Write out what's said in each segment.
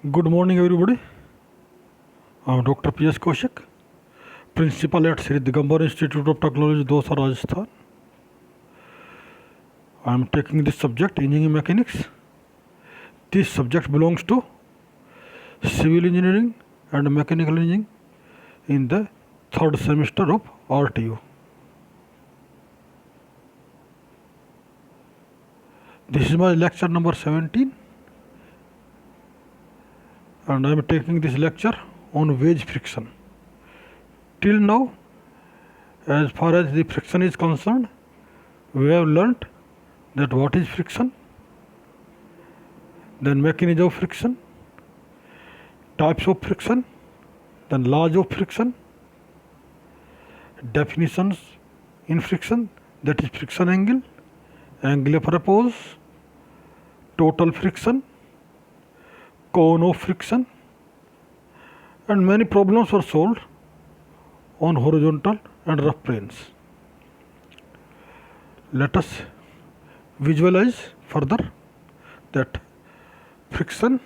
Good morning, everybody. I'm Dr. P.S. Kaushik, Principal at Sri Digambar Institute of Technology, Dosa, Rajasthan. I'm taking this subject, Engineering Mechanics. This subject belongs to Civil Engineering and Mechanical Engineering in the third semester of RTU. This is my lecture number 17, and I'm taking this lecture on wedge friction. Till now, as far as the friction is concerned, we have learnt that what is friction, then mechanism of friction, types of friction, then laws of friction, definitions in friction, that is friction angle, angle of repose, total friction, cone of friction, and many problems were solved on horizontal and rough planes. Let us visualize further that friction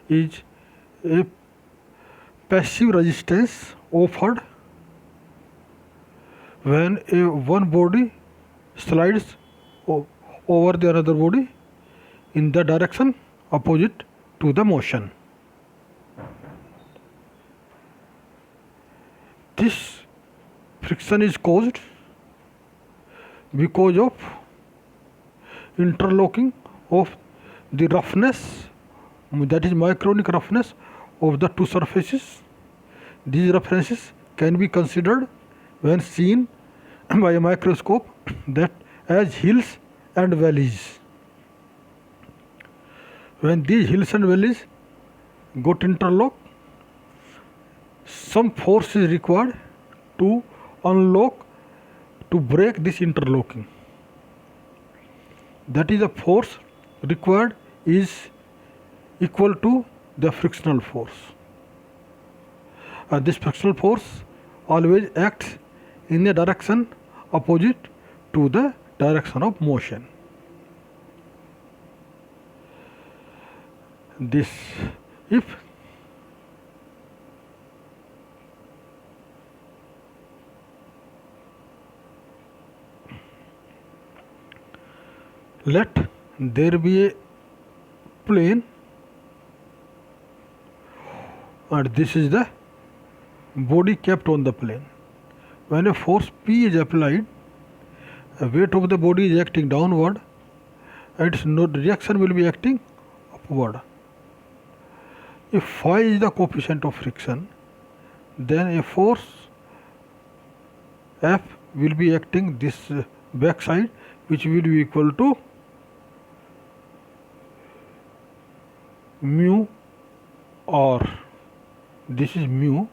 is a passive resistance offered when one body slides over the another body in the direction opposite to the motion. This friction is caused because of interlocking of the roughness, that is micronic roughness of the two surfaces. These roughnesses can be considered when seen by a microscope that as hills and valleys. When these hills and valleys got interlocked, some force is required to unlock, to break this interlocking. That is, the force required is equal to the frictional force. This frictional force always acts in a direction opposite to the direction of motion. This, if let there be a plane, and this is the body kept on the plane. When a force P is applied, the weight of the body is acting downward, and its reaction will be acting upward. If phi is the coefficient of friction, then a force F will be acting this back side, which will be equal to mu r. This is mu.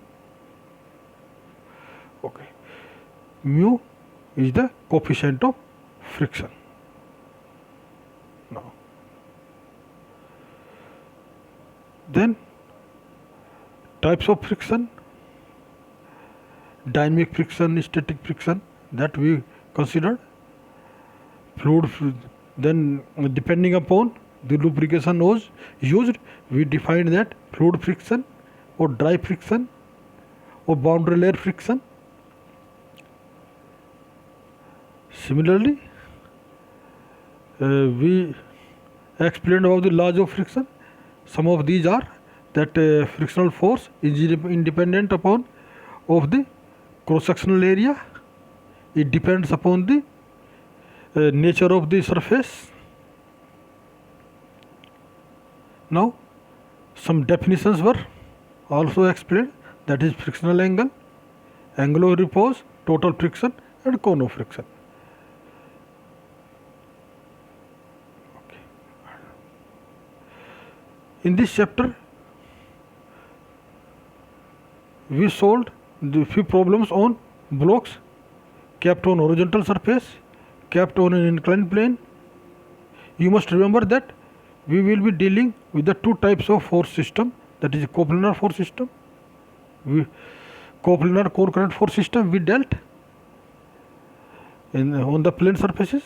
Okay. Mu is the coefficient of friction. Now, then types of friction: dynamic friction, static friction, that we considered. Fluid, then depending upon the lubrication was used, we defined that fluid friction or dry friction or boundary layer friction. Similarly, we explained about the laws of friction. Some of these are that frictional force is independent upon of the cross-sectional area. It depends upon the nature of the surface. Now, some definitions were also explained, that is frictional angle, angle of repose, total friction, and cone of friction. Okay. In this chapter, we solved the few problems on blocks kept on horizontal surface, kept on an inclined plane. You must remember that we will be dealing with the two types of force system, that is coplanar force system. Coplanar core current force system we dealt on the plane surfaces.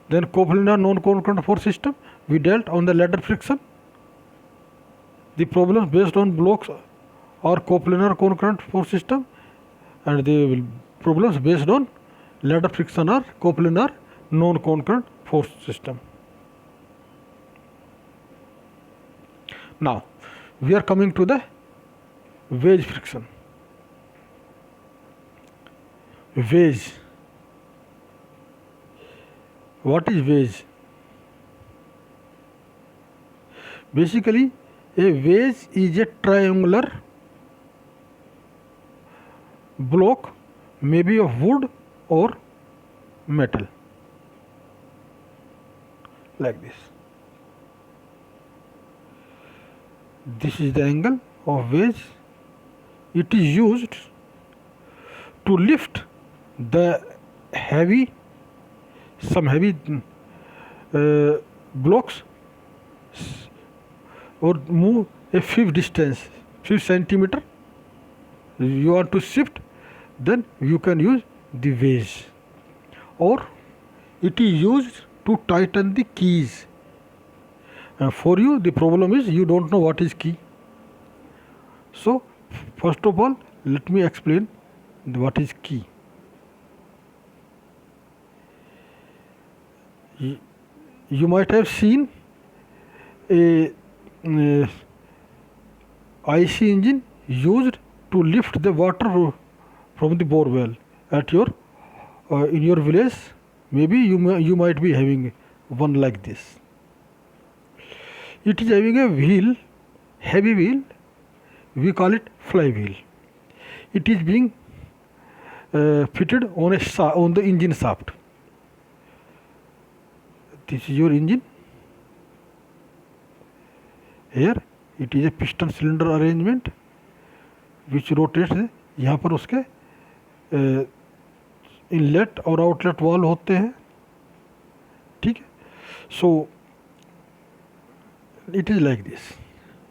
Then coplanar non-concurrent force system we dealt on the ladder friction. the problems based on blocks or coplanar concurrent force system, and the problems based on ladder friction or coplanar non concurrent force system. Now we are coming to the wedge friction. Wedge. What is wedge? Basically, a wedge is a triangular block, maybe of wood or metal, like this. This is the angle of wedge. It is used to lift the some heavy blocks or move a fifth distance, 5 centimeter. You want to shift, then you can use the wedge. Or it is used to tighten the keys. For you, the problem is you don't know what is key. So first of all, let me explain what is key. You might have seen a IC engine used to lift the water from the bore well at your in your village. Maybe you might be having one like this. It is having a wheel, heavy wheel. We call it flywheel. It is being fitted on the engine shaft. This is your engine. Here it is a piston cylinder arrangement which rotates. यहाँ पर उसके inlet और outlet valve होते हैं, ठीक है. So it is like this.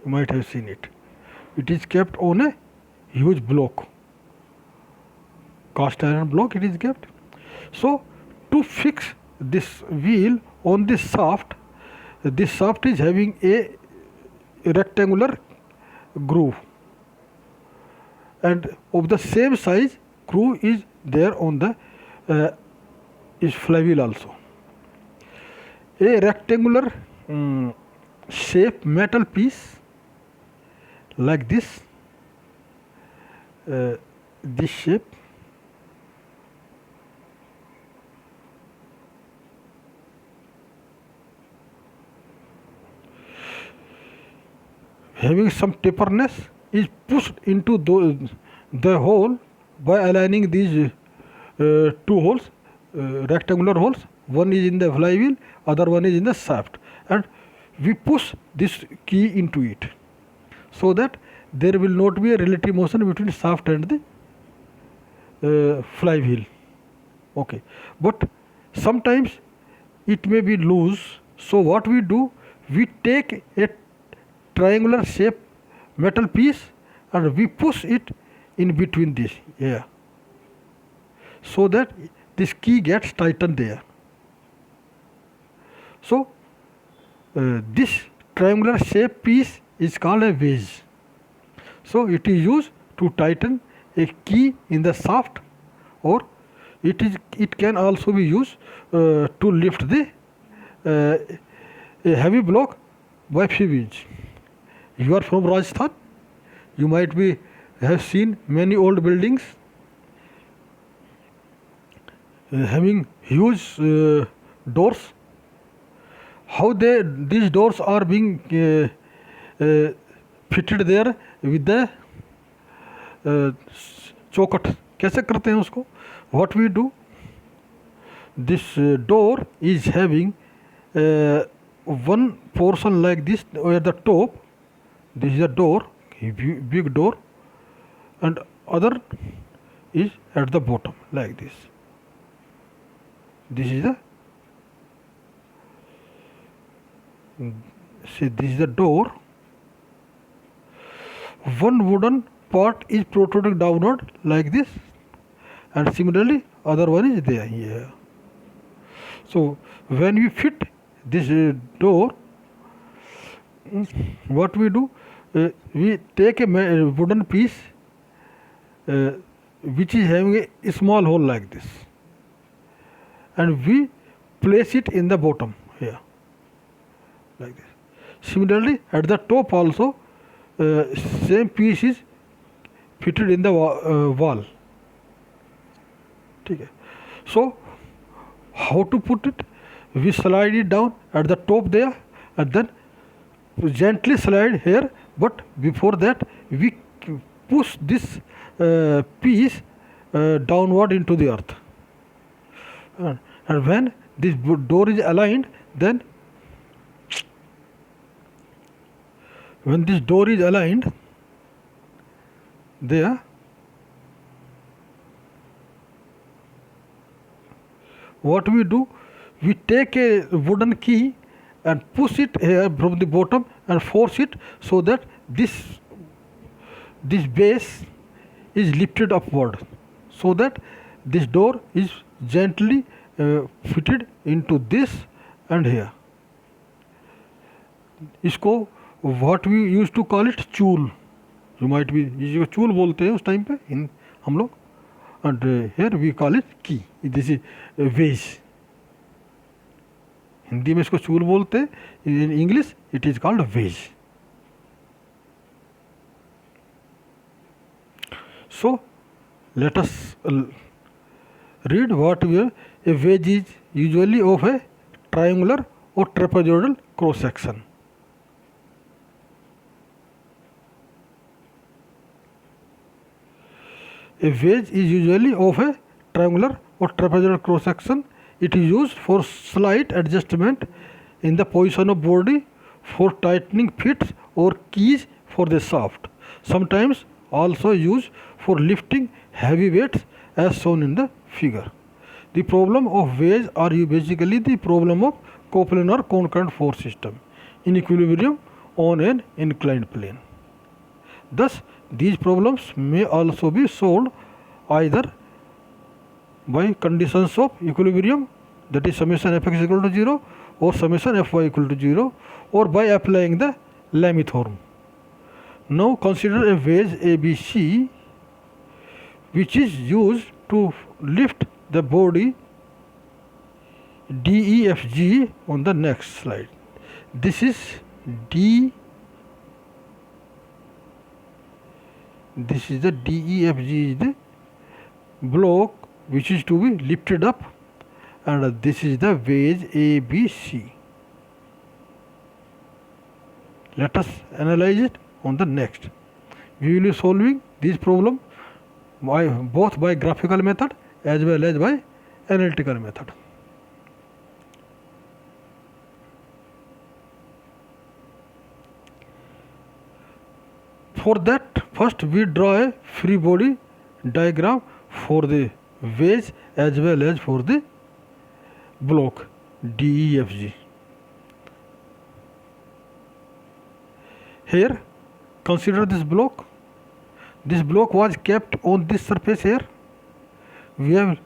You might have seen it. It is kept on a huge block, cast iron block. It is kept. So to fix this wheel on this shaft is having a rectangular groove, and of the same size groove is there on the is flywheel also. A rectangular shape metal piece like this, this shape, having some taperness, is pushed into the hole by aligning these two holes, rectangular holes. One is in the flywheel, other one is in the shaft, and we push this key into it so that there will not be a relative motion between shaft and the flywheel. Okay, but sometimes it may be loose. So what we do, we take a triangular shape metal piece and we push it in between this here, so that this key gets tightened there. So this triangular shape piece is called a wedge. So it is used to tighten a key in the shaft, or it can also be used to lift the a heavy block by 5 inch. You are from Rajasthan. You might be have seen many old buildings having huge doors. How these doors are being fitted there with the चौखट. कैसे करते हैं उसको? What we do, this door is having one portion like this at the top. This is a door, big door, and other is at the bottom like this. This is the door. One wooden part is protruding downward like this, and similarly other one is there here. So when we fit this door, what we do, we take a wooden piece uh, which is having a small hole like this, and we place it in the bottom here like this. Similarly, at the top also, same piece is fitted in the wall. ठीक है. So how to put it? We slide it down at the top there, and then gently slide here, but before that we push this piece downward into the earth. And when this door is aligned, then when this door is aligned there, what we do, we take a wooden key and push it here from the bottom and force it so that this base is lifted upward, so that this door is gently fitted into this and here. इसको what we used to call it चूल, you might be, इसको चूल बोलते हैं उस time पे इन हम लोग, and here we call it key. This is wedge. Hindi में इसको चूल बोलते हैं, in English it is called wedge. So let us read what we are. A wedge is usually of a triangular or trapezoidal cross section. A wedge is usually of a triangular or trapezoidal cross section. It is used for slight adjustment in the position of body, for tightening fits or keys for the shaft. Sometimes also used for lifting heavy weights as shown in the figure. The problem of wedge are basically the problem of coplanar concurrent force system in equilibrium on an inclined plane. Thus, these problems may also be solved either by conditions of equilibrium, that is summation fx is equal to 0 or summation fy equal to 0, or by applying the Lamy theorem. Now consider a wedge ABC which is used to lift the body DEFG on the next slide. This is the DEFG is the block which is to be lifted up, and this is the wedge ABC. Let us analyze it on the next. We will be solving this problem both by graphical method as well as by analytical method. For that, first we draw a free body diagram for the wedge as well as for the block DEFG. Here, consider this block. This block was kept on this surface here. We have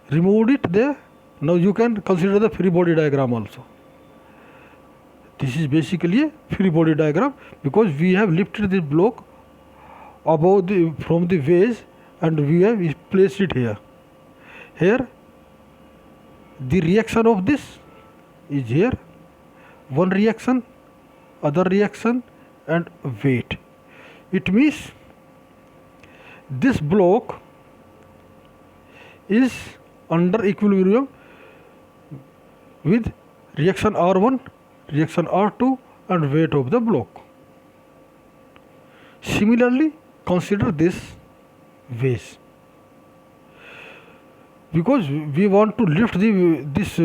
removed it there. Now you can consider the free body diagram also. This is basically a free body diagram because we have lifted this block above from the wedge and we have placed it here. Here, the reaction of this is here. One reaction, other reaction, and weight. It means this block is under equilibrium with reaction R1, reaction R2, and weight of the block. Similarly, consider this wedge. Because we want to lift this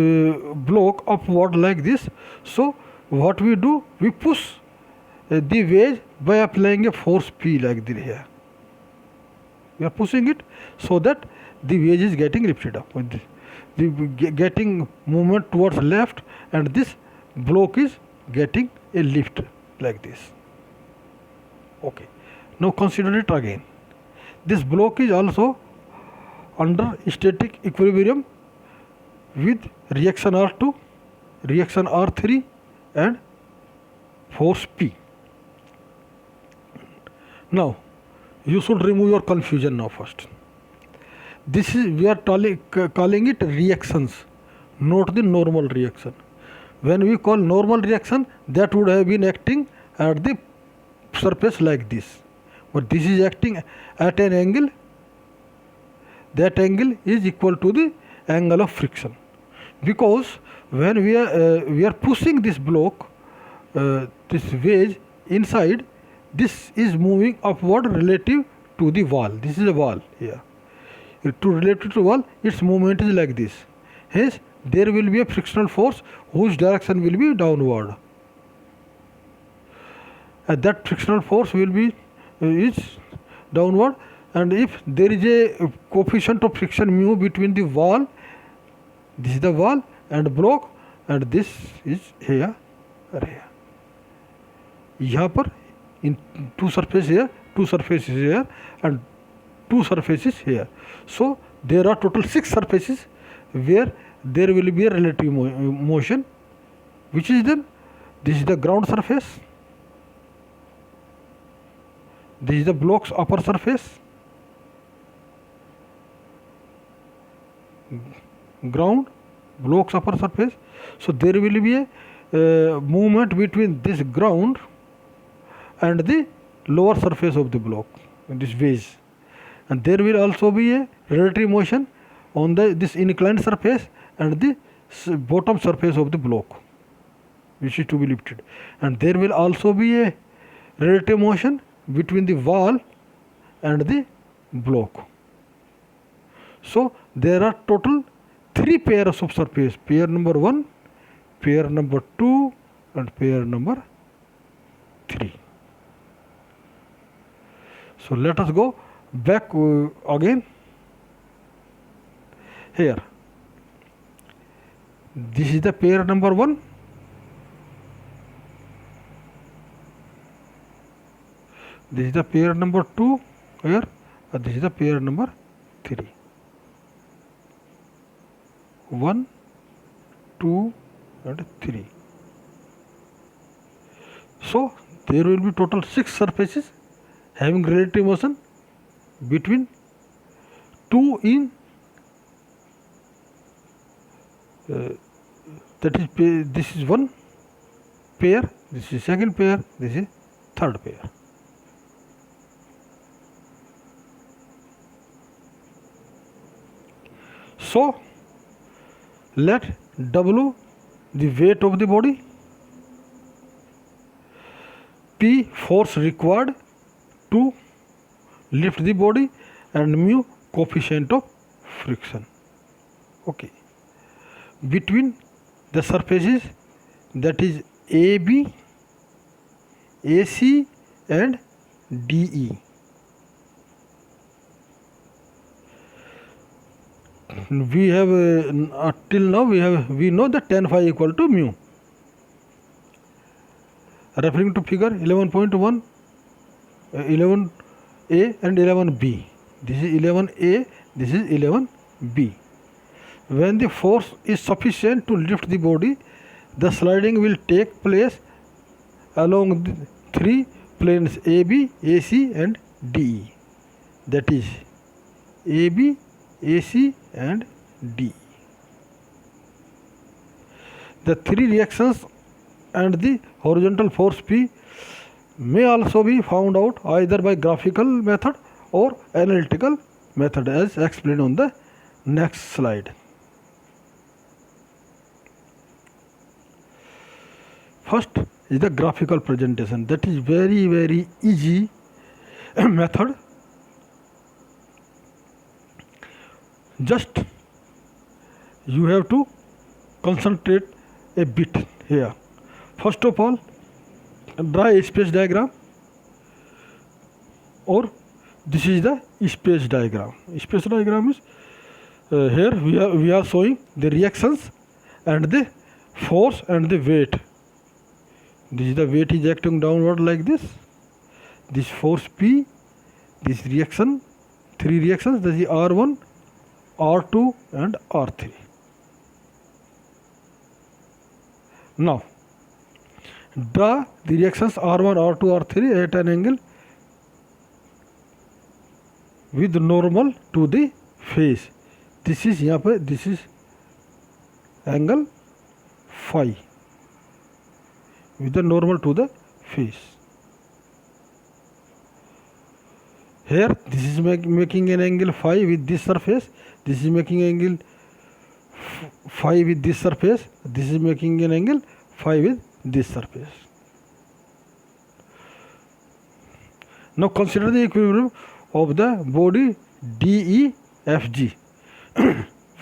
block upward like this, so what we do, we push the wedge by applying a force P like this here. We are pushing it so that the wedge is getting lifted up, the getting movement towards left, and this block is getting a lift like this. Okay, now consider it again. This block is also under static equilibrium with reaction R2, reaction R3, and force P. Now you should remove your confusion now first. This is, we are calling it reactions, not the normal reaction. When we call normal reaction, that would have been acting at the surface like this, but this is acting at an angle. That angle is equal to the angle of friction, because when we are pushing this block, this wedge inside, this is moving upward relative to the wall. This is a wall here. To relative to wall, its movement is like this. Hence, there will be a frictional force whose direction will be downward. And that frictional force will be is downward. And if there is a coefficient of friction mu between the wall, this is the wall, and block, and this is here और here. यहाँ पर in two surfaces here, two surfaces here, and two surfaces here. So there are total 6 surfaces where there will be a relative motion, which is then, this is the ground surface, this is the block's upper surface, ground, block's upper surface. So there will be a movement between this ground and the lower surface of the block, this wedge, and there will also be a relative motion on this inclined surface and the bottom surface of the block, which is to be lifted, and there will also be a relative motion between the wall and the block. So there are total 3 pairs of surface: pair number 1, pair number 2, and pair number 3. So let us go back again. Here, this is the pair number 1, this is the pair number 2 here, and this is the pair number 3. 1, 2, and 3. So there will be total 6 surfaces having relative motion between 2 in that is, this is 1 pair, this is 2nd pair, this is 3rd pair. So let W the weight of the body, P force required to lift the body, and mu coefficient of friction. Okay. Between the surfaces, that is AB, AC, and DE. We have till now we know that tan phi equal to mu. Referring to figure 11.1, 11A and 11B. This is 11A, this is 11B. When the force is sufficient to lift the body, the sliding will take place along the 3 planes AB, AC, and DE. That is AB, AC, and DE. The 3 reactions and the horizontal force P may also be found out either by graphical method or analytical method, as explained on the next slide. First is the graphical presentation. That is very easy method. Just you have to concentrate a bit here. First of all, draw a space diagram, or this is the space diagram. Space diagram is here we are showing the reactions and the force and the weight. This is the weight is acting downward like this. This force P, this reaction, 3 reactions, that is R1, R2, and R3. Now draw the reactions R1, R2, R3 at an angle with normal to the face. This is यहाँ पे this is angle phi with the normal to the face. Here this is making an angle phi with this surface. This is making angle phi with this surface. This is making an angle phi with this surface. Now consider the equilibrium of the body DEFG.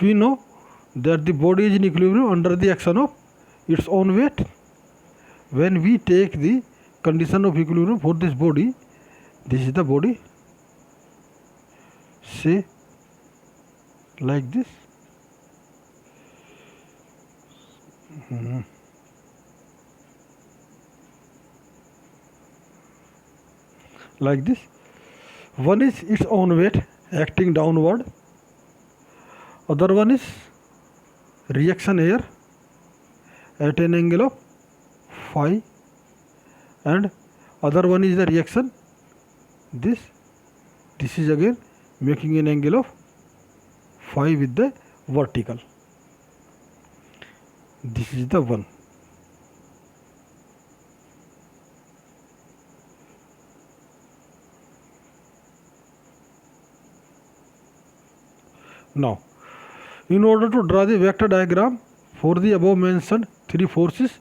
We know that the body is in equilibrium under the action of its own weight. When we take the condition of equilibrium for this body, this is the body, say like this. Like this. One is its own weight acting downward, other one is reaction here at an angle of phi, and other one is the reaction this is again making an angle of phi with the vertical. This is the one. Now, in order to draw the vector diagram for the above mentioned three forces,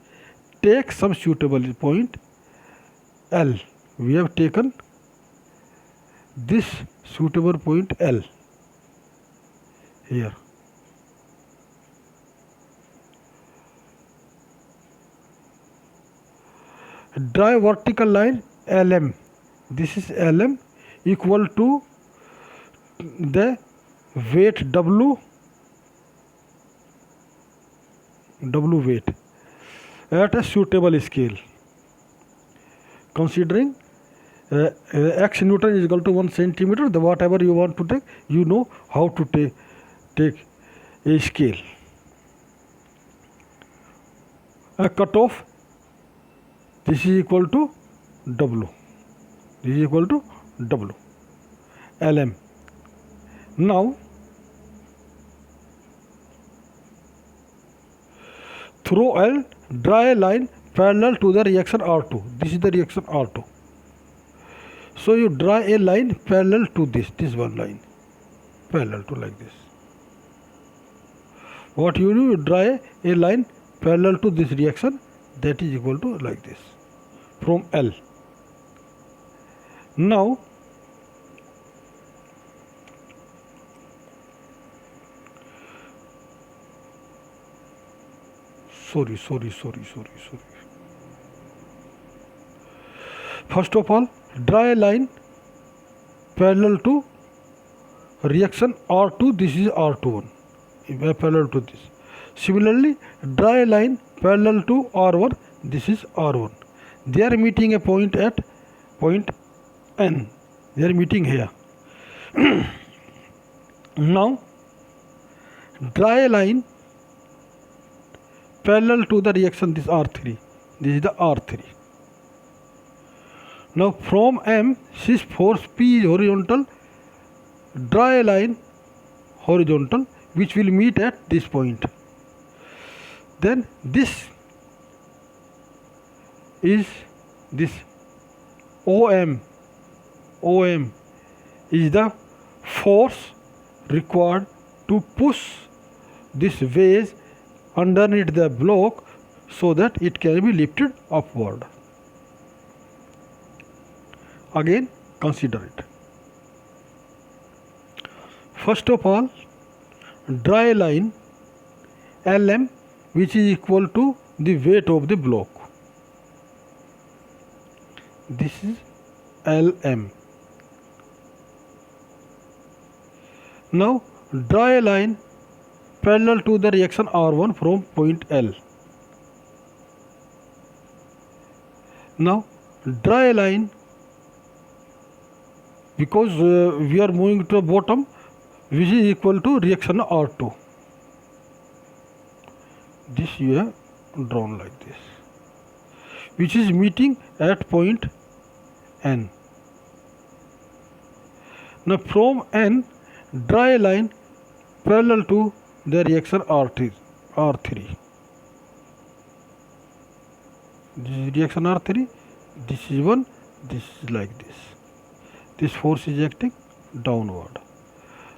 take some suitable point L. We have taken this suitable point L here. Draw a vertical line LM. This is LM equal to the weight W weight at a suitable scale. Considering x Newton is equal to 1 centimeter, the whatever you want to take, you know how to take a scale. A cutoff, this is equal to W. This is equal to W. LM. Now, through L, draw a line parallel to the reaction R2. This is the reaction R2. So you draw a line parallel to this one line, parallel to like this. What you do, you draw a line parallel to this reaction, that is equal to like this from L. Now, sorry. First of all, draw a line parallel to reaction R2. This is R21, parallel to this. Similarly, draw a line parallel to R1. This is R1. They are meeting a point at point N. They are meeting here. Now, draw a line parallel to the reaction, this R3. This is the R3. Now from M, since force P is horizontal, draw a line horizontal which will meet at this point. Then this is this OM. OM is the force required to push this vase underneath the block so that it can be lifted upward. Again, consider it. First of all, draw a line LM which is equal to the weight of the block. This is LM. Now, draw a line parallel to the reaction R1 from point L. Now, draw a line, because we are moving to the bottom, which is equal to reaction R2. This you have drawn like this, which is meeting at point N. Now from n, draw a line parallel to the reaction R3. This is reaction R3, this is 1, this is like this. This force is acting downward.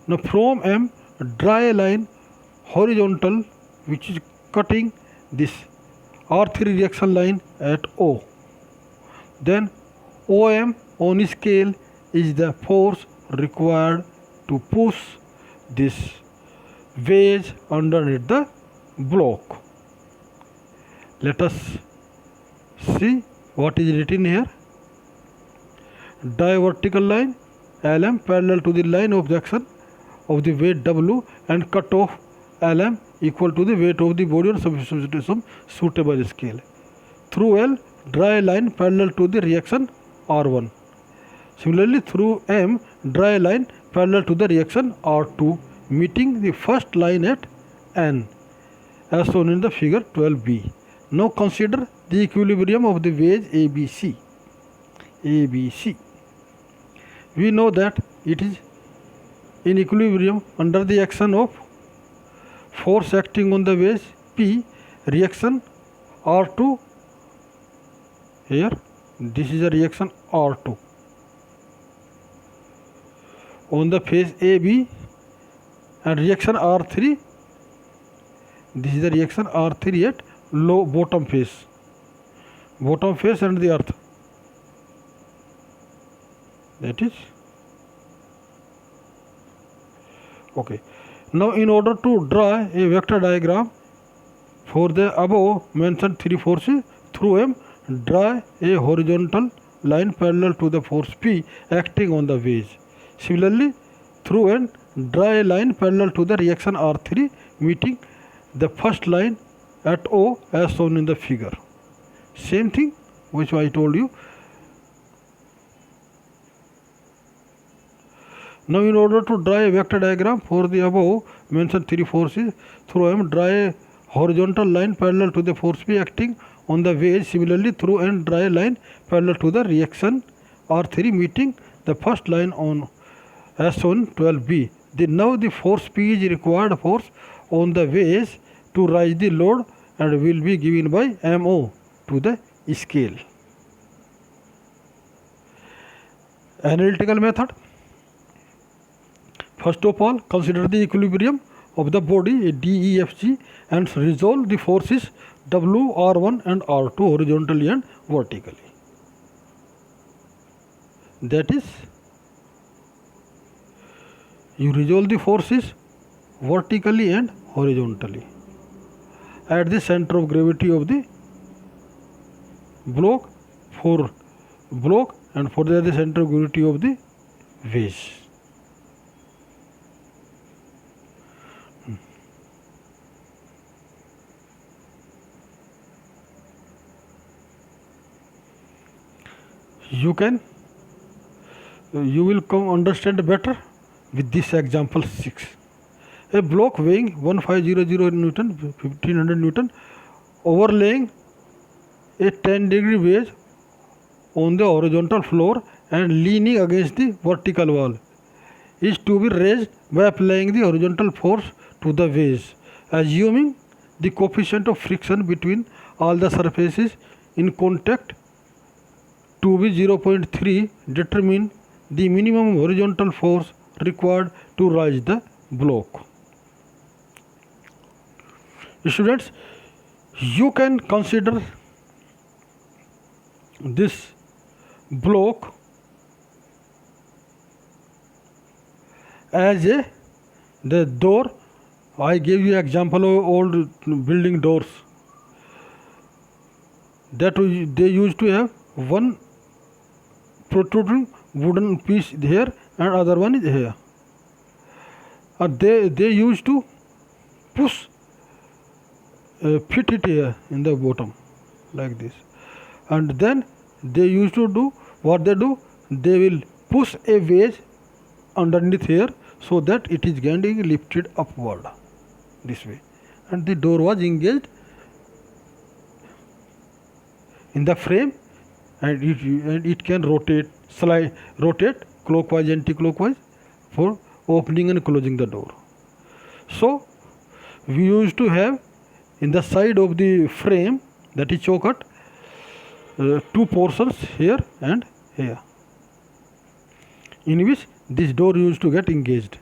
Now from M, draw a line horizontal which is cutting this R3 reaction line at O. Then OM on scale is the force required to push this wedge underneath the block. Let us see what is written here. Draw a vertical line LM parallel to the line of action of the weight W and cut off LM equal to the weight of the body on some suitable scale. Through L, draw a line parallel to the reaction R1. Similarly, through M, draw a line parallel to the reaction R2, meeting the first line at N, as shown in the figure 12b. Now consider the equilibrium of the wedge ABC. We know that it is in equilibrium under the action of force acting on the wedge P, reaction R2 here, this is a reaction R2 on the phase AB, and reaction R3, this is the reaction R3 at low bottom phase and the earth. That is okay. Now in order to draw a vector diagram for the above mentioned three forces, through M, draw a horizontal line parallel to the force P acting on the wedge. Similarly, through N, draw a line parallel to the reaction R3 meeting the first line at O as shown in the figure. Same thing which I told you. Now in order to draw a vector diagram for the above mentioned three forces, through M, draw a horizontal line parallel to the force P acting on the wedge. Similarly, through N, draw a line parallel to the reaction R3 meeting the first line on as shown 12b. Now the force P is required force on the wedge to rise the load and will be given by MO to the scale. Analytical method. First of all, consider the equilibrium of the body DEFG and resolve the forces W, R1 and R2 horizontally and vertically. That is, you resolve the forces vertically and horizontally at the center of gravity of the block and for the center of gravity of the wedge. You will come understand better with this example 6. A block weighing 1500 Newton, 1500 Newton, overlaying a 10-degree wedge on the horizontal floor and leaning against the vertical wall is to be raised by applying the horizontal force to the wedge. Assuming the coefficient of friction between all the surfaces in contact to be 0.3, determine the minimum horizontal force required to raise the block. Students, you can consider this block as the door. I gave you example of old building doors that they used to have one protruding wooden piece here and other one is here. They used to push fit it here in the bottom like this, and then they used to do what they do, they will push a wedge underneath here so that it is getting lifted upward this way, and the door was engaged in the frame and it can rotate clockwise, anti-clockwise for opening and closing the door. So we used to have in the side of the frame, that is choker, two portions here and here, in which this door used to get engaged.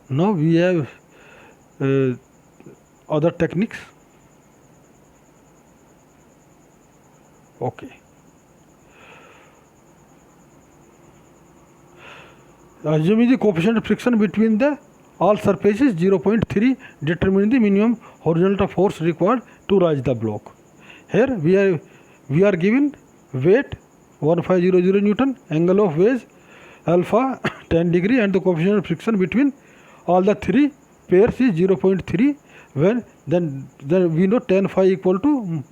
Now we have other techniques. Okay. Assuming the coefficient of friction between the all surfaces 0.3, determine the minimum horizontal force required to raise the block. Here we are given weight 1500 Newton, angle of wedge alpha 10 degree, and the coefficient of friction between all the three pairs is 0.3. When then we know tan phi equal to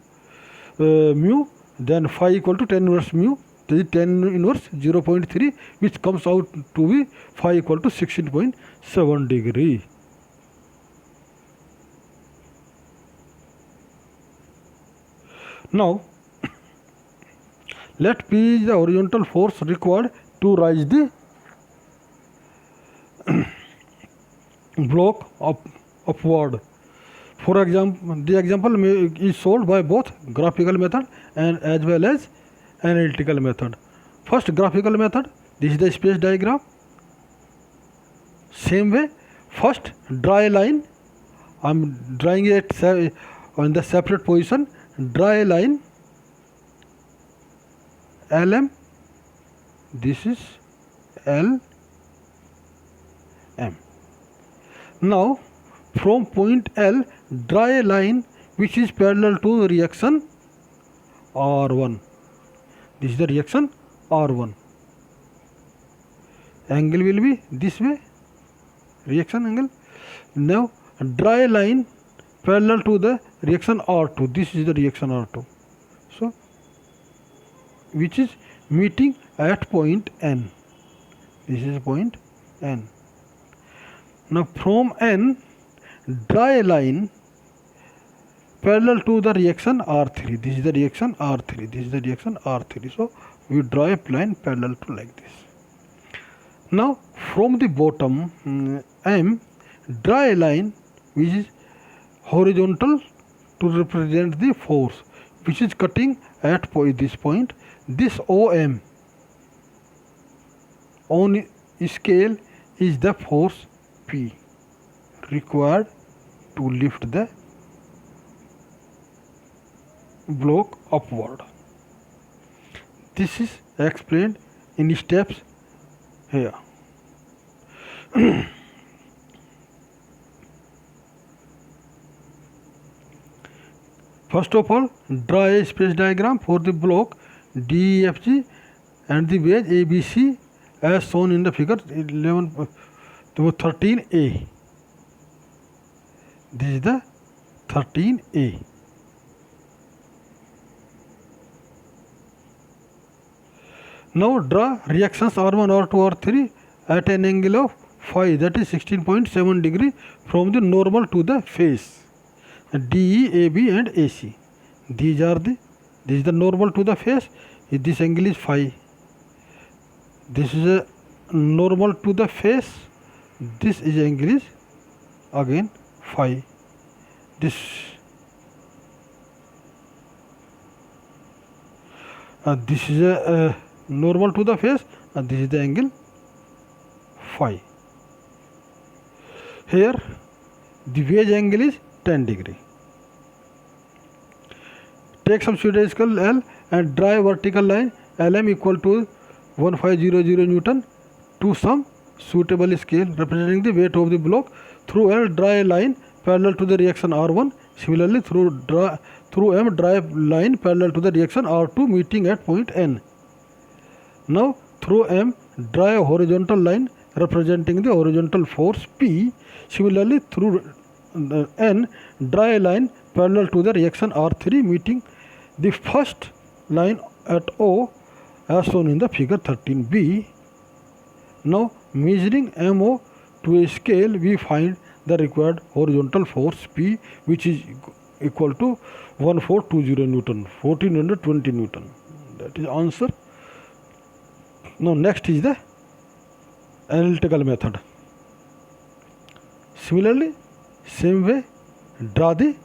mu, then phi equal to tan inverse mu. This is tan inverse 0.3, which comes out to be phi equal to 16.7 degree. Now let P is the horizontal force required to raise the block upward. For example, the example is solved by both graphical method and as well as analytical method. First, graphical method. This is the space diagram. Same way, first draw a line. I am drawing it on the separate position. Draw a line LM. This is LM. Now from point L, draw a line which is parallel to reaction R1. This is the reaction R1. Angle will be this way, reaction angle. Now draw a line parallel to the reaction R2. This is the reaction R2. So which is meeting at point N. This is point N. Now from N, draw a line parallel to the reaction R3. This is the reaction R3. This is the reaction R3. So we draw a line parallel to like this. Now from the bottom M, draw a line which is horizontal to represent the force, which is cutting at this point. This OM on scale is the force P required to lift the block upward. This is explained in steps here. First of all, draw a space diagram for the block DEFG and the wedge ABC as shown in the figure 13A. This is the 13A. Now draw reactions R1, R2, R3 at an angle of phi, that is 16.7 degree from the normal to the face. DE, AB and AC. This is the normal to the face. This angle is phi. This is a normal to the face. This is angle is again phi. This is a normal to the face, and this is the angle phi. Here the wedge angle is 10 degree. Take some pseudospherical L and draw a vertical line LM equal to 1500 Newton to some suitable scale representing the weight of the block. Through L, draw a line parallel to the reaction R1. Similarly, through M, draw a line parallel to the reaction R2 meeting at point N. Now through M, draw a horizontal line representing the horizontal force P. Similarly, through N, draw a line parallel to the reaction R3 meeting the first line at O as shown in the figure 13B. Now measuring MO to a scale, we find the required horizontal force P, which is equal to 1420 Newton, 1420 Newton. That is answer. Now next is the analytical method. Similarly, same way, draw the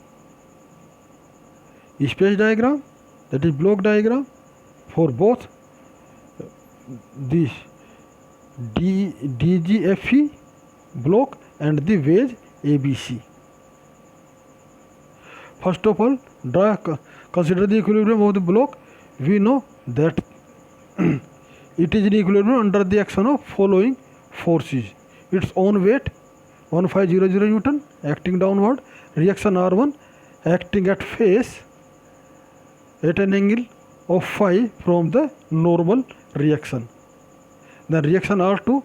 space diagram, that is block diagram, for both the DGFE block and the wedge ABC. First of all, consider the equilibrium of the block. We know that it is in equilibrium under the action of following forces: its own weight 1500 Newton acting downward, reaction R1 acting at face at an angle of phi from the normal reaction. The reaction R2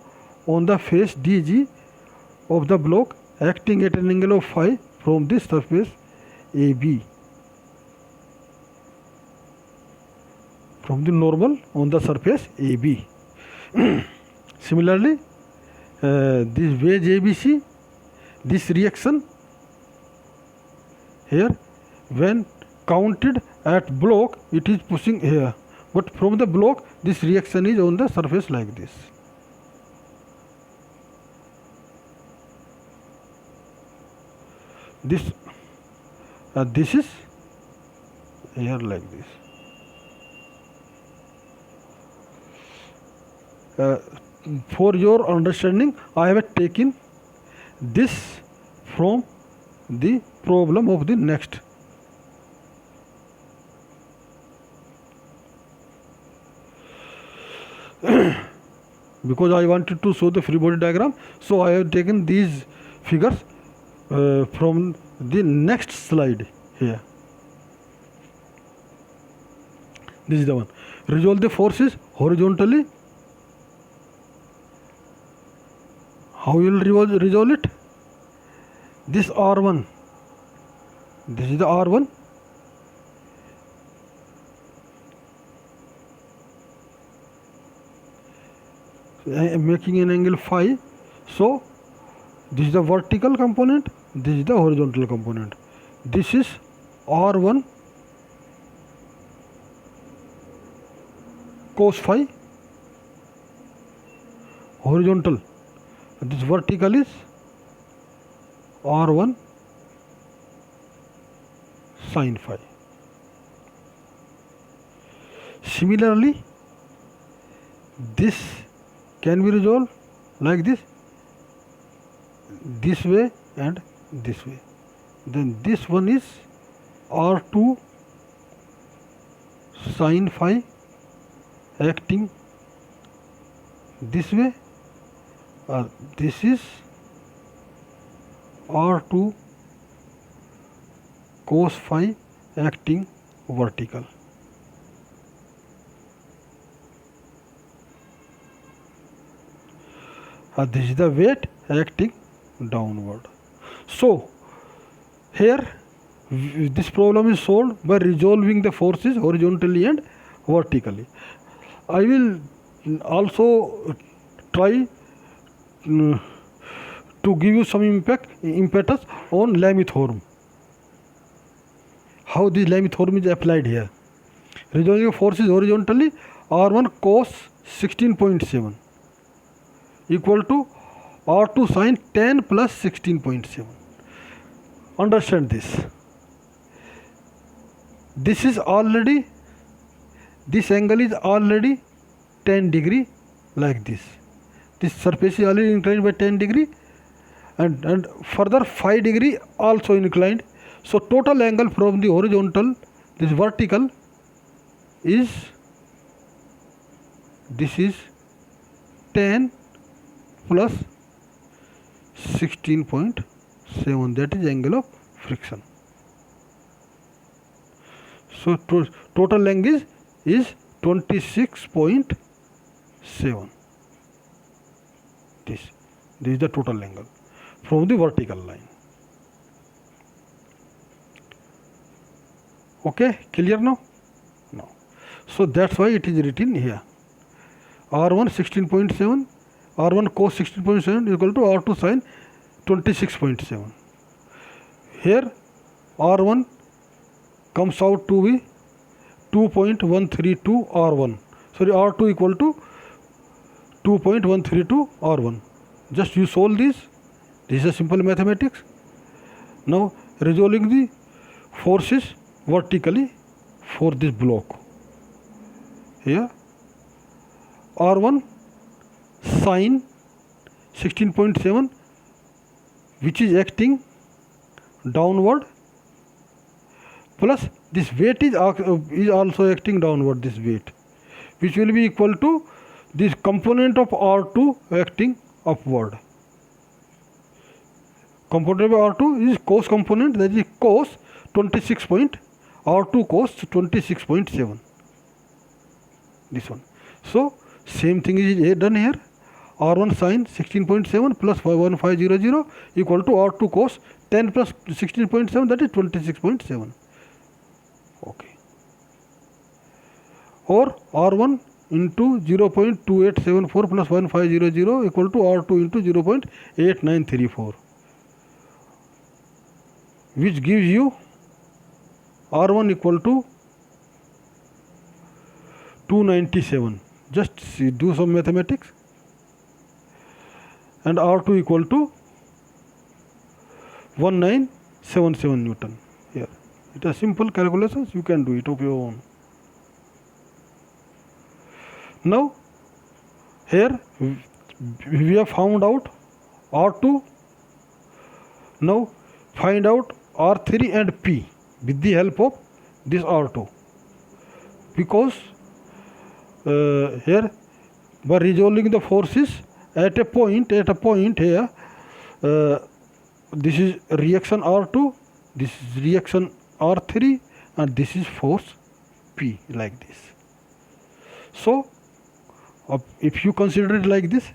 on the face DG of the block acting at an angle of phi from the surface AB, from the normal on the surface AB. Similarly, this wedge ABC, this reaction here, when counted at block, it is pushing here, but from the block this reaction is on the surface like this. This is here like this. For your understanding, I have taken this from the problem of the next. Because I wanted to show the free body diagram, so I have taken these figures from the next slide here. This is the one. Resolve the forces horizontally. How you will resolve it? This R1, this is the R1. I am making an angle phi. So this is the vertical component, this is the horizontal component. This is R1 cos phi, horizontal. This vertical is R1 sin phi. Similarly, this can be resolved like this way and this way. Then this one is R2 sin phi acting this way. This is R2 cos phi acting vertical. This is the weight acting downward. So here this problem is solved by resolving the forces horizontally and vertically. I will also try to give you some impetus on Lamy theorem. How this Lamy theorem is applied here. Resolving forces horizontally, R1 cos 16.7 equal to R2 sin 10 plus 16.7. Understand this. This angle is already 10 degree like this. This surface is already inclined by 10 degree and further 5 degree also inclined. So total angle from the horizontal, this vertical is, this is 10 plus 16.7, that is angle of friction. So total length is 26.7. This is the total angle from the vertical line. Okay, clear now? No. So that's why it is written here. R1 16.7, R1 cos 16.7 equal to R2 sin 26.7. Here R1 comes out to be 2.132 R1. Sorry, R2 equal to 2.132 R1. Just you solve this. This is a simple mathematics. Now resolving the forces vertically for this block. Here R1 sine 16.7, which is acting downward, plus this weight is also acting downward, this weight, which will be equal to this component of R2 acting upward. Component of R2 is cos component, that is cos 26 point, R2 cos 26.7, this one. So same thing is done here. R1 sin 16.7 plus 1500 equal to R2 cos 10 plus 16.7, that is 26.7. Okay. Or R1 into 0.2874 plus 1500 equal to R2 into 0.8934, which gives you R1 equal to 297. Just do some mathematics. And R2 equal to 1977 Newton. Here it is simple calculations, you can do it of your own. Now here we have found out R2. Now find out R3 and P with the help of this R2, because here by resolving the forces at a point here, this is reaction R2, this is reaction R3, and this is force P, like this. So if you consider it like this,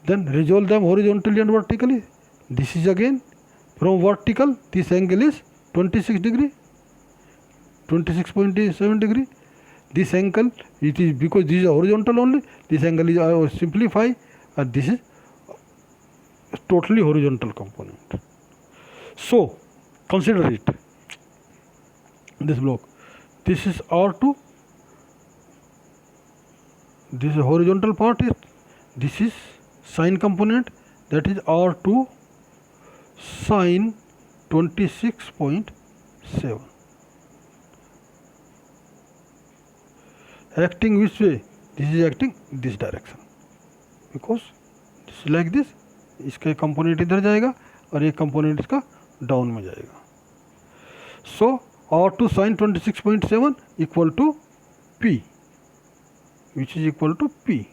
then resolve them horizontally and vertically. This is again from vertical, this angle is 26 degree, 26.7 degree. This angle, it is because this is horizontal only, this angle is, I will simplify, and this is totally horizontal component. So consider it, this block, this is R2, this is horizontal part, this is sine component, that is R2 sine 26.7. Acting which way? This is acting this direction, because this is like this, इसका component इधर जाएगा और ये component इसका down में जाएगा. So R2 sin 26.7 equal to P, which is equal to P.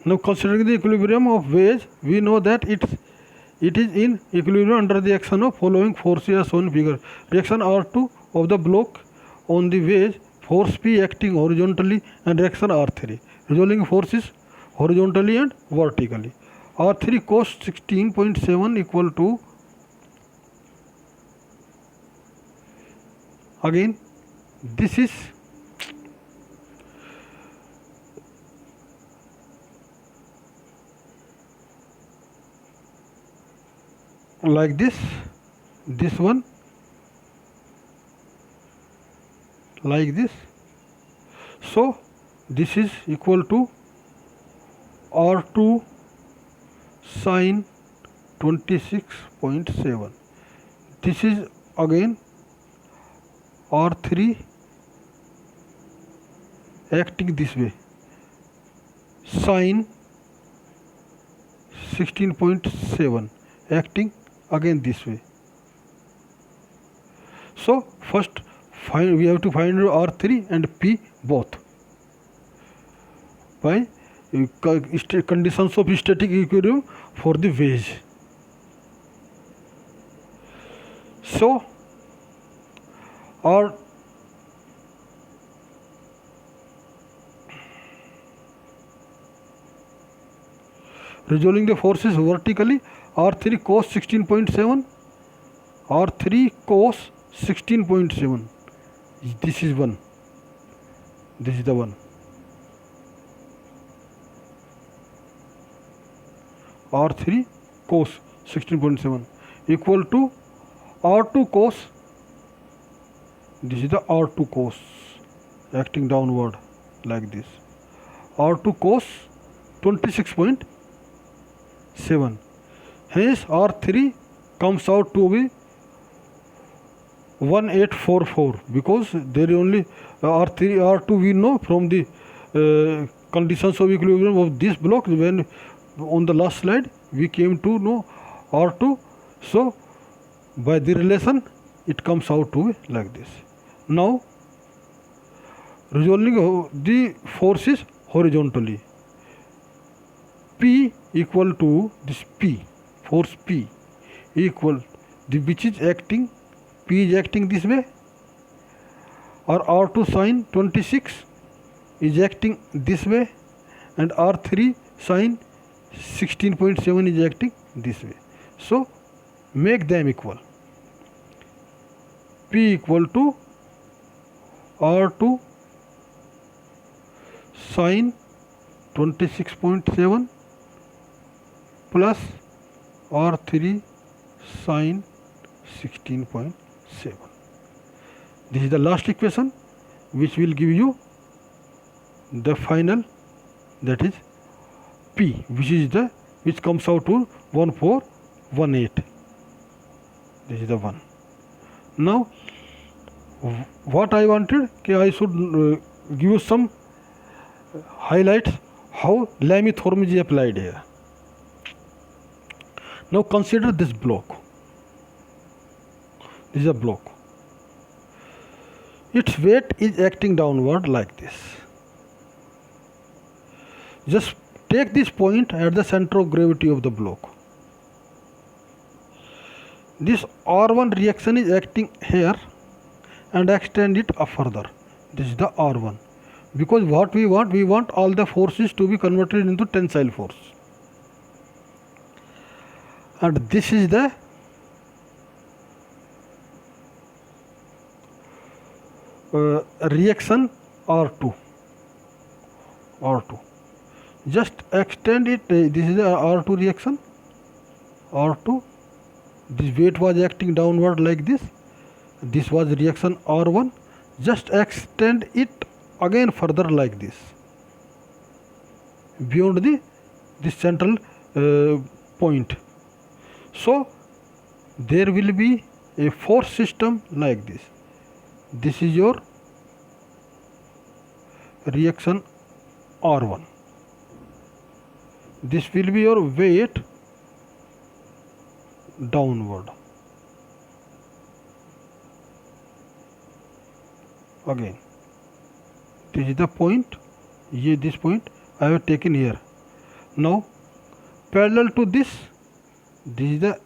Now considering the equilibrium of waves, we know that it is in equilibrium under the action of following forces as shown in figure. Reaction R2 of the block on the wave, force P acting horizontally, and reaction R3, resolving forces horizontally and vertically. R3 cos 16.7 equal to, again this is like this, this one like this. So this is equal to R2 sin 26.7. This is again R3 acting this way, sin 16.7 acting again this way. So first we have to find R3 and P both by conditions of static equilibrium for the waves. So R resolving the forces vertically, R3 cos 16.7, R3 cos 16.7, this is one, this is the one. R3 cos 16.7 equal to R2 cos. This is the R2 cos acting downward like this. R2 cos 26.7. Hence R3 comes out to be 1844 because there is only R3 R2 we know from the conditions of equilibrium of this block. When on the last slide we came to know R2, so by the relation it comes out to be like this. Now resolving the forces horizontally, P equal to this P, force P equal the which is acting, P is acting this way, or R2 sine 26 is acting this way, and R3 sine 16.7 is acting this way. So make them equal. P equal to R2 sine 26.7 plus R3 sine 16.7. This is the last equation which will give you the final, that is P, which comes out to 1418. This is the one. Now what I wanted, I should give you some highlights how Lameth theorem is applied here. Now consider this block. This is a block. Its weight is acting downward like this. Just take this point at the center of gravity of the block. This R1 reaction is acting here and extend it up further. This is the R1. Because what we want all the forces to be converted into tensile force. And this is the reaction R2. Just extend it. This is the R2 reaction. R2. This weight was acting downward like this. This was reaction R1. Just extend it again further like this, beyond this central point. So there will be a force system like this. This is your reaction R1. This will be your weight downward. Again, this is the point. This point I have taken here. Now parallel to this is the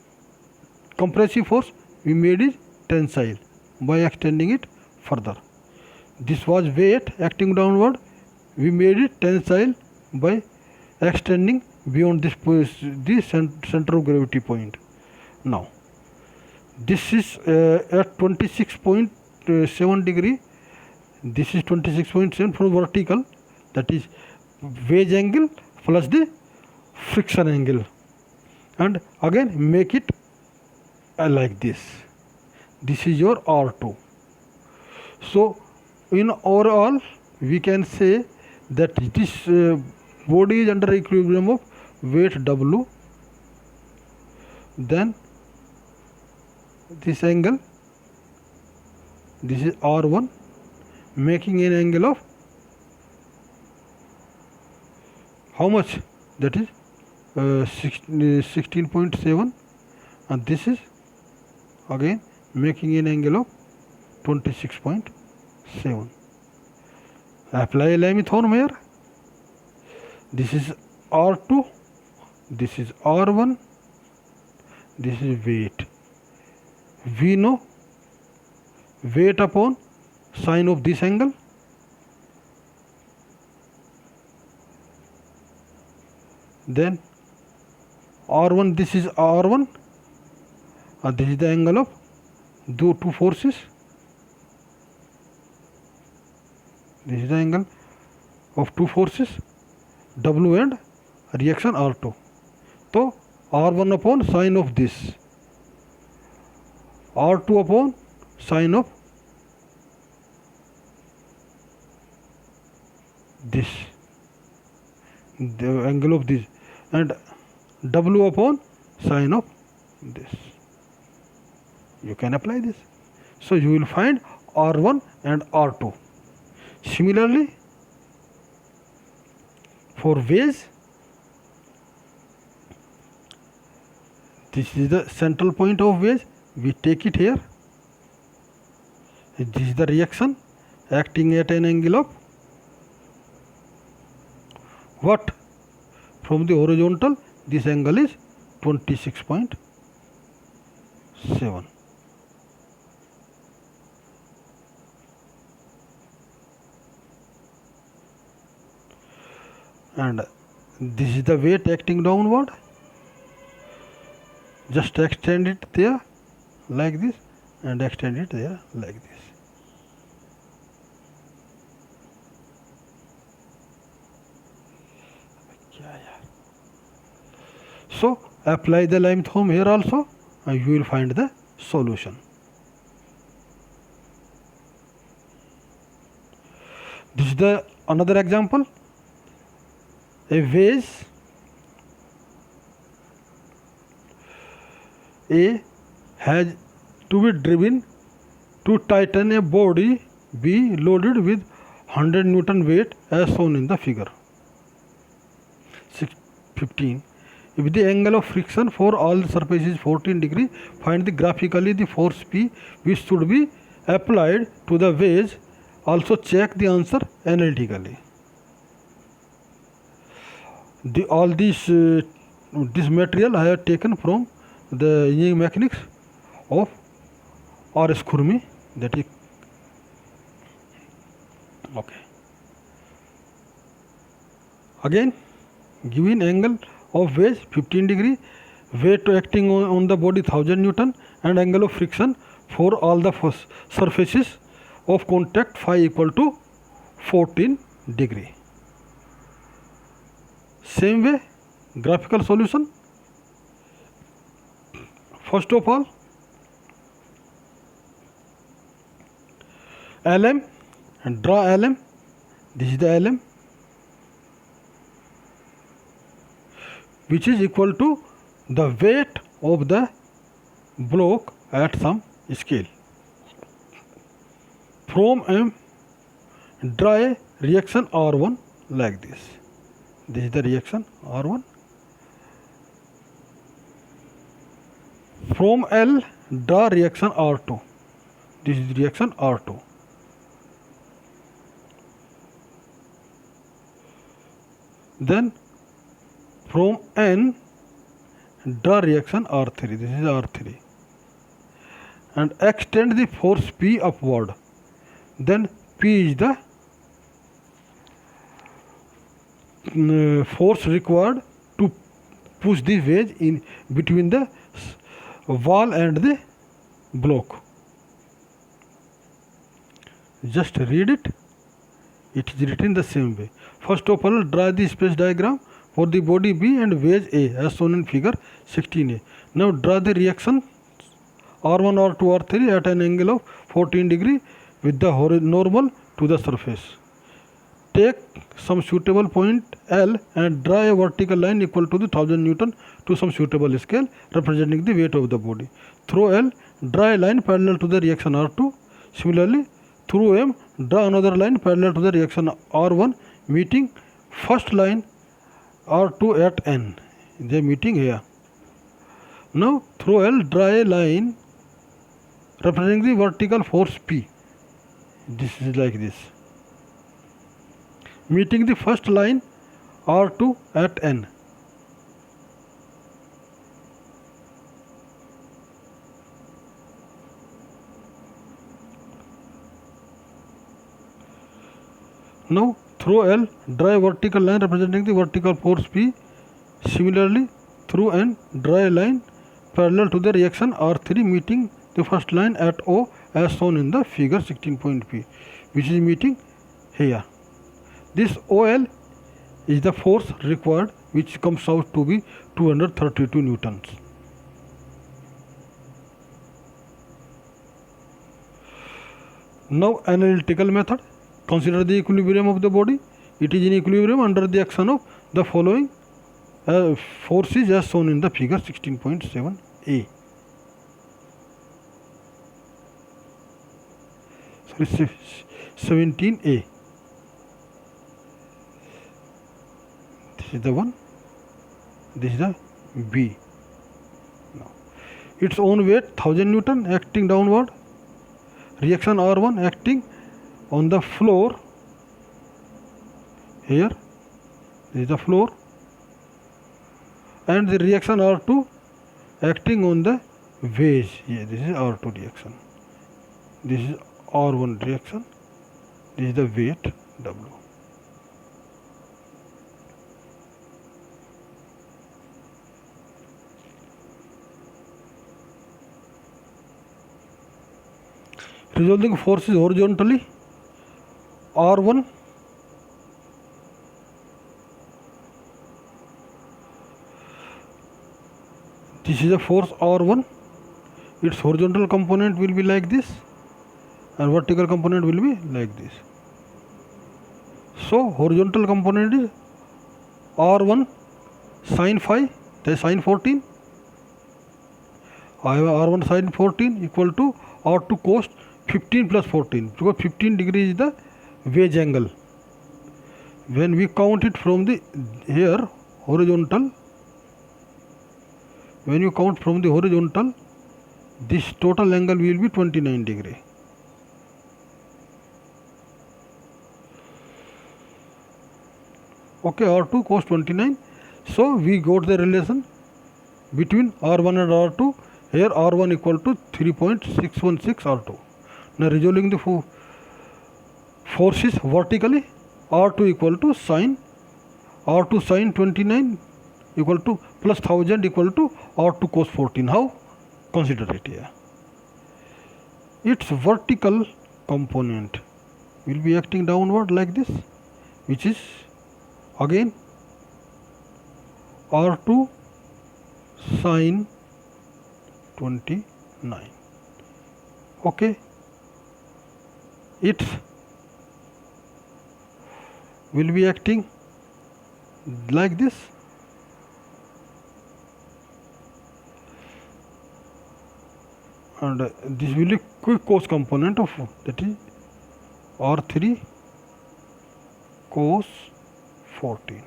compressive force. We made it tensile by extending it further. This was weight acting downward. We made it tensile by extending beyond this center of gravity point. Now this is at 26.7 degree. This is 26.7 from vertical, that is wedge angle plus the friction angle, and again make it like this. This is your R2. So in overall we can say that this body is under equilibrium of weight W, then this angle, this is R1, making an angle of how much, that is 16.7, and this is again making an angle of 26.7. Apply Lameth theorem here. This is R2, this is R1, this is weight. We know weight upon sine of this angle. Then R1, this is R1, and this is the angle of two forces. This is the angle of two forces, W and reaction R2. तो R1 upon sine of this, R2 upon sine of this, the angle of this, and W upon sine of this. You can apply this. So you will find R1 and R2. Similarly, for vase, this is the central point of vase. We take it here. This is the reaction acting at an angle of what? From the horizontal, this angle is 26.7. And this is the weight acting downward. Just extend it there like this and extend it there like this. So apply the lime thumb here also and you will find the solution. This is the another example. A vase A has to be driven to tighten a body B loaded with 100 Newton weight as shown in the figure 15. If the angle of friction for all the surfaces is 14 degree, find the graphically the force P which should be applied to the vase. Also check the answer analytically. All this material I have taken from the engineering mechanics of R.S. Khurmi, that is okay. Again, given angle of vase 15 degree, weight acting on the body 1000 Newton and angle of friction for all the surfaces of contact phi equal to 14 degree. Same way, graphical solution. First of all, LM, and draw LM. This is the LM, which is equal to the weight of the block at some scale. From M, draw a reaction R1 like this. This is the reaction R1. From L, draw reaction R2. This is reaction R2. Then from N, draw reaction R3. This is R3. And extend the force P upward. Then P is the force required to push the vase in between the wall and the block. Just read it. It is written the same way. First of all, draw the space diagram for the body B and vase A as shown in figure 16A. Now draw the reaction R1, R2, R3 at an angle of 14 degree with the normal to the surface. Take some suitable point L and draw a vertical line equal to the 1000 Newton to some suitable scale representing the weight of the body. Through L, draw a line parallel to the reaction R2. Similarly, through M, draw another line parallel to the reaction R1 meeting first line R2 at N. They are meeting here. Now through L, draw a line representing the vertical force P. This is like this. Meeting the first line R2 at N. Now through L, draw a vertical line representing the vertical force P. Similarly, through N, draw a line parallel to the reaction R3 meeting the first line at O as shown in the figure 16.P, which is meeting here. This OL is the force required, which comes out to be 232 newtons. Now analytical method. Consider the equilibrium of the body. It is in equilibrium under the action of the following forces as shown in the figure 16.7a. Sorry, 17a. This is the one. This is the B. Now, its own weight 1000 Newton acting downward. Reaction R1 acting on the floor. Here, this is the floor. And the reaction R2 acting on the wedge. Here, this is R2 reaction. This is R1 reaction. This is the weight W. Resolving forces horizontally. R1 this is a force R1. Its horizontal component will be like this and vertical component will be like this. So horizontal component is R1 sin phi, that is sin 14. I have R1 sin 14 equal to R2 cos 15 plus 14, because 15 degrees is the wedge angle. When we count it from the here horizontal, when you count from the horizontal, this total angle will be 29 degree. Okay, R2 cos 29. So we got the relation between R1 and R2. Here R1 equal to 3.616 R2. Now resolving the forces vertically, R2 equal to sin R2 sin 29 equal to plus 1000 equal to R2 cos 14. How? Consider it here. Its vertical component will be acting downward like this, which is again R2 sin 29. Okay, it will be acting like this. And this will be quick cos component of, that is R3 cos 14,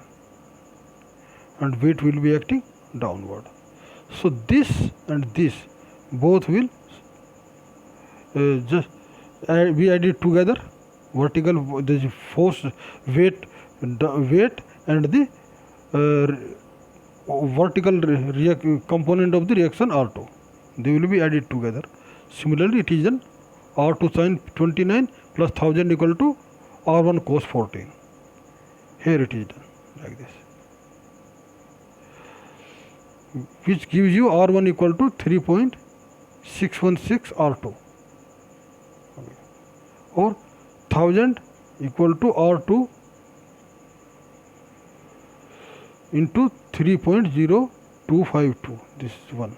and weight will be acting downward. So this and this both will just be added together. Vertical, the force, weight and the vertical component of the reaction R2, they will be added together. Similarly, it is an R2 sin 29 plus 1000 equal to R1 cos 14. Here it is done like this, which gives you R1 equal to 3.616 R2, or 1000 equal to R2 into 3.0252, this is one,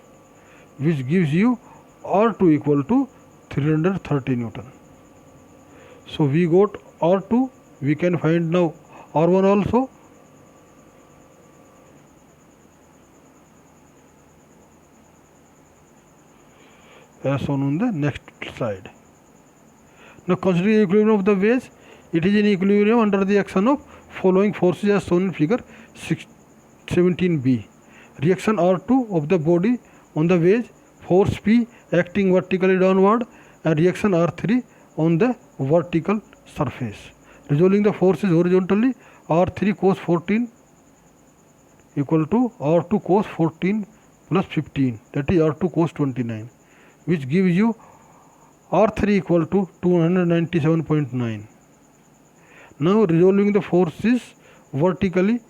which gives you R2 equal to 330 Newton. So we got R2, we can find now R1 also. As shown on the next slide. Now considering the equilibrium of the wedge, it is in equilibrium under the action of following forces as shown in figure 17b. Reaction R2 of the body on the wedge, force P acting vertically downward, and reaction R3 on the vertical surface. Resolving the forces horizontally, R3 cos 14 equal to R2 cos 14 plus 15, that is R2 cos 29, which gives you R3 equal to 297.9. Now resolving the forces vertically,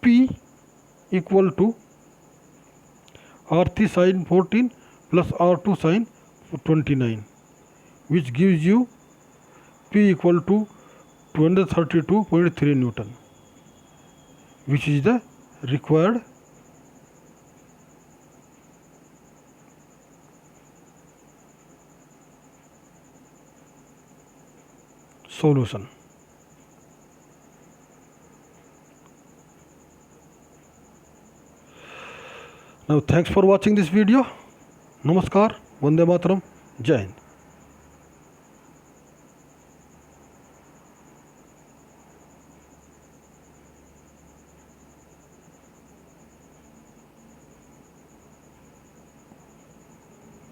P equal to R3 sin 14 plus R2 sin 29, which gives you P equal to 232.3 Newton, which is the required solution. Now thanks for watching this video. Namaskar, Vande Mataram, Jai Hind.